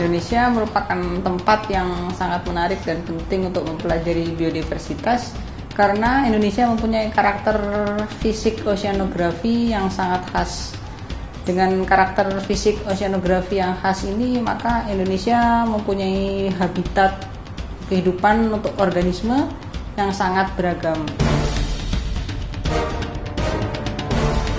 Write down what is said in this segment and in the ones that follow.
Indonesia merupakan tempat yang sangat menarik dan penting untuk mempelajari biodiversitas karena Indonesia mempunyai karakter fisik oceanografi yang sangat khas. Dengan karakter fisik oceanografi yang khas ini, maka Indonesia mempunyai habitat kehidupan untuk organisme yang sangat beragam.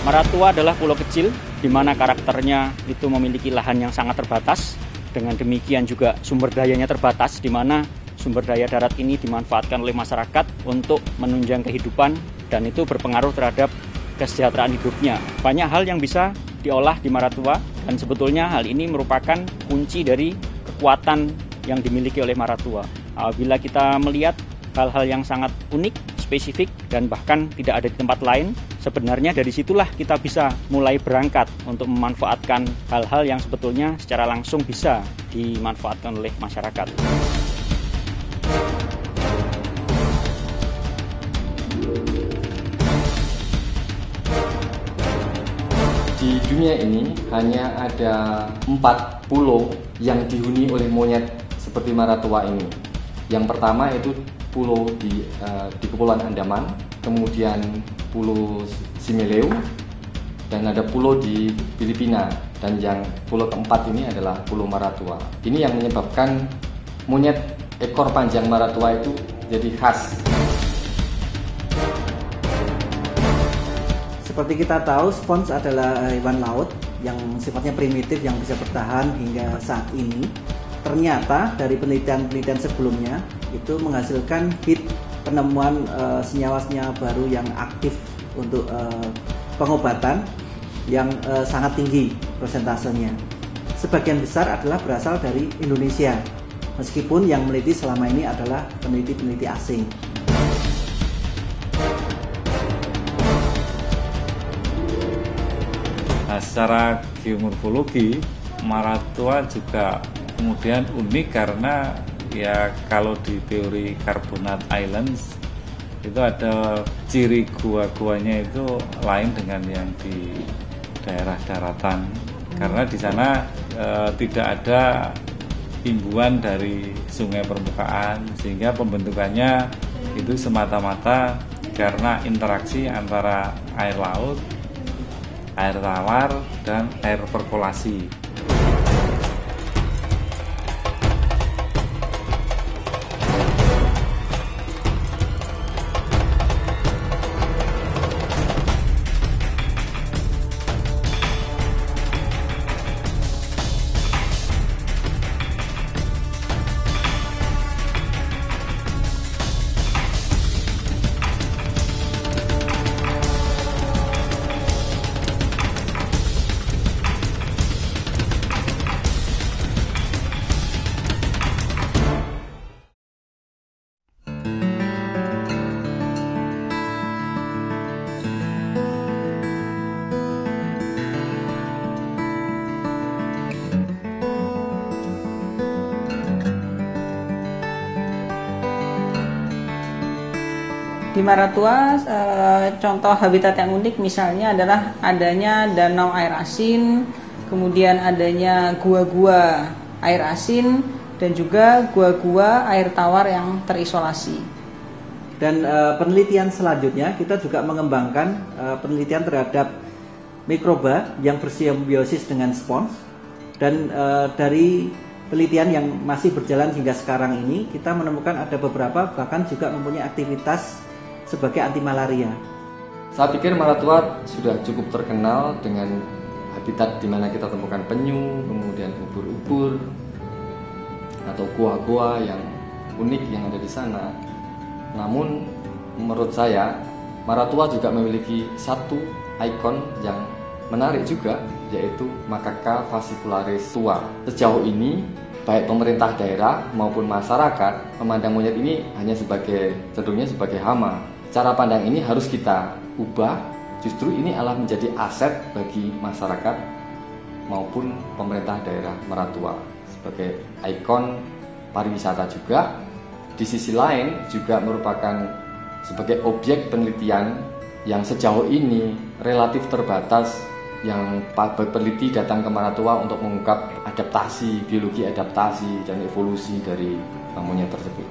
Maratua adalah pulau kecil di mana karakternya itu memiliki lahan yang sangat terbatas. Dengan demikian juga sumber dayanya terbatas, di mana sumber daya darat ini dimanfaatkan oleh masyarakat untuk menunjang kehidupan dan itu berpengaruh terhadap kesejahteraan hidupnya. Banyak hal yang bisa diolah di Maratua dan sebetulnya hal ini merupakan kunci dari kekuatan yang dimiliki oleh Maratua. Bila kita melihat hal-hal yang sangat unik, spesifik, dan bahkan tidak ada di tempat lain, sebenarnya dari situlah kita bisa mulai berangkat untuk memanfaatkan hal-hal yang sebetulnya secara langsung bisa dimanfaatkan oleh masyarakat. Di dunia ini hanya ada 4 pulau yang dihuni oleh monyet seperti Maratua ini. Yang pertama itu pulau di Kepulauan Andaman, kemudian pulau Simeleu, dan ada pulau di Filipina, dan yang pulau keempat ini adalah pulau Maratua. Ini yang menyebabkan monyet ekor panjang Maratua itu jadi khas. Seperti kita tahu, spons adalah hewan laut yang sifatnya primitif yang bisa bertahan hingga saat ini. Ternyata dari penelitian-penelitian sebelumnya itu menghasilkan hit penemuan senyawa-senyawa baru yang aktif untuk pengobatan yang sangat tinggi persentasenya. Sebagian besar adalah berasal dari Indonesia, meskipun yang meneliti selama ini adalah peneliti-peneliti asing. Nah, secara geomorfologi, Maratua juga kemudian unik karena ya kalau di teori Carbonate Islands itu ada ciri gua-guanya itu lain dengan yang di daerah daratan karena di sana tidak ada imbuhan dari sungai permukaan sehingga pembentukannya itu semata-mata karena interaksi antara air laut, air tawar, dan air perkolasi. Di Maratua, contoh habitat yang unik misalnya adalah adanya danau air asin, kemudian adanya gua-gua air asin, dan juga gua-gua air tawar yang terisolasi. Dan penelitian selanjutnya kita juga mengembangkan penelitian terhadap mikroba yang bersimbiosis dengan spons. Dan dari penelitian yang masih berjalan hingga sekarang ini, kita menemukan ada beberapa bahkan juga mempunyai aktivitas sebagai anti malaria. Saya pikir Maratua sudah cukup terkenal dengan habitat di mana kita temukan penyu, kemudian ubur-ubur atau gua-gua yang unik yang ada di sana. Namun menurut saya Maratua juga memiliki satu ikon yang menarik juga, yaitu Macaca fascicularis tua. Sejauh ini baik pemerintah daerah maupun masyarakat memandang monyet ini hanya cenderungnya sebagai hama. Cara pandang ini harus kita ubah. Justru ini adalah menjadi aset bagi masyarakat maupun pemerintah daerah Maratua sebagai ikon pariwisata juga. Di sisi lain juga merupakan sebagai objek penelitian yang sejauh ini relatif terbatas yang peneliti datang ke Maratua untuk mengungkap adaptasi, biologi adaptasi dan evolusi dari monyet tersebut.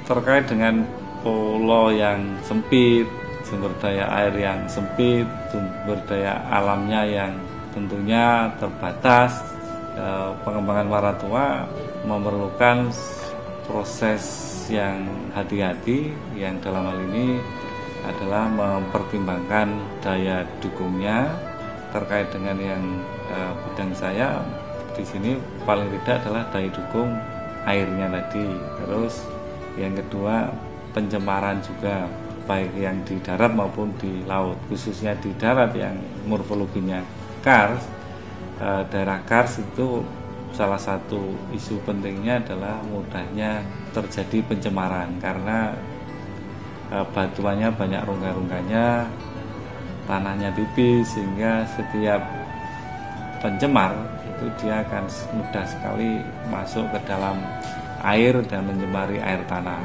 Terkait dengan pulau yang sempit, sumber daya air yang sempit, sumber daya alamnya yang tentunya terbatas, pengembangan Maratua memerlukan proses yang hati-hati, yang dalam hal ini adalah mempertimbangkan daya dukungnya. Terkait dengan yang bidang saya di sini paling tidak adalah daya dukung airnya tadi. Terus yang kedua pencemaran juga, baik yang di darat maupun di laut, khususnya di darat yang morfologinya kars. Daerah kars itu salah satu isu pentingnya adalah mudahnya terjadi pencemaran karena batuannya banyak rongga-rongganya, tanahnya tipis, sehingga setiap pencemar itu dia akan mudah sekali masuk ke dalam air dan mencemari air tanah.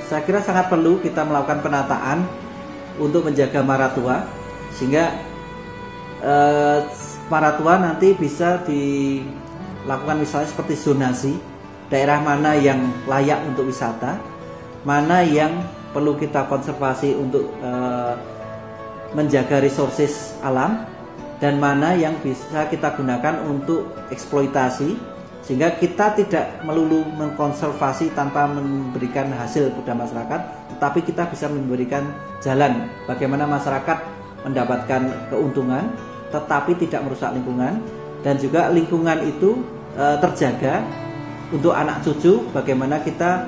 Saya kira sangat perlu kita melakukan penataan untuk menjaga Maratua sehingga Maratua nanti bisa dilakukan misalnya seperti zonasi, daerah mana yang layak untuk wisata, mana yang perlu kita konservasi untuk menjaga resources alam, dan mana yang bisa kita gunakan untuk eksploitasi, sehingga kita tidak melulu mengkonservasi tanpa memberikan hasil kepada masyarakat, tetapi kita bisa memberikan jalan bagaimana masyarakat mendapatkan keuntungan tetapi tidak merusak lingkungan, dan juga lingkungan itu terjaga untuk anak cucu, bagaimana kita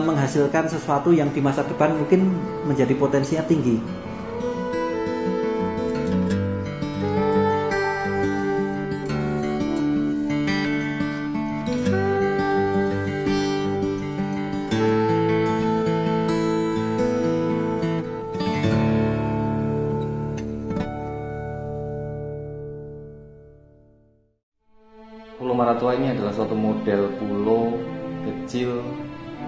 menghasilkan sesuatu yang di masa depan mungkin menjadi potensinya tinggi. Pulau Maratua ini adalah suatu model pulau kecil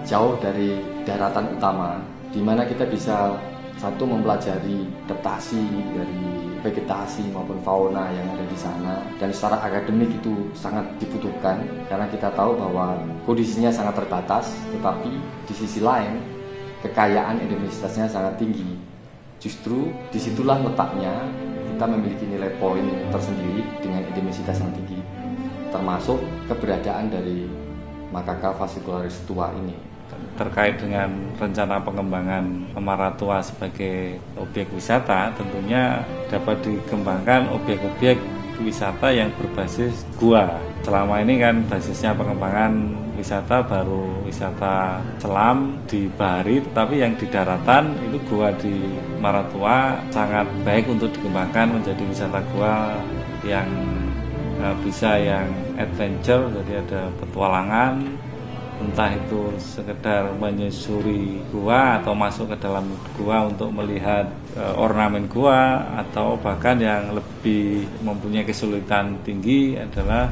jauh dari daratan utama, di mana kita bisa satu mempelajari adaptasi dari vegetasi maupun fauna yang ada di sana, dan secara akademik itu sangat dibutuhkan karena kita tahu bahwa kondisinya sangat terbatas, tetapi di sisi lain kekayaan endemisitasnya sangat tinggi. Justru disitulah letaknya kita memiliki nilai poin tersendiri dengan endemisitas yang tinggi, termasuk keberadaan dari Macaca fascicularis tua ini. Terkait dengan rencana pengembangan Maratua sebagai objek wisata, tentunya dapat dikembangkan objek-objek wisata yang berbasis gua. Selama ini kan basisnya pengembangan wisata baru wisata selam di bahari, tetapi yang di daratan itu gua di Maratua sangat baik untuk dikembangkan menjadi wisata gua yang bisa yang adventure, jadi ada petualangan, entah itu sekedar menyusuri gua atau masuk ke dalam gua untuk melihat ornamen gua, atau bahkan yang lebih mempunyai kesulitan tinggi adalah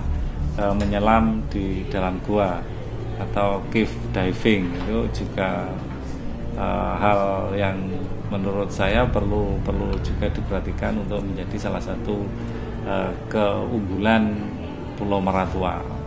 menyelam di dalam gua atau cave diving. Itu juga hal yang menurut saya perlu juga diperhatikan untuk menjadi salah satu keunggulan Pulau Maratua.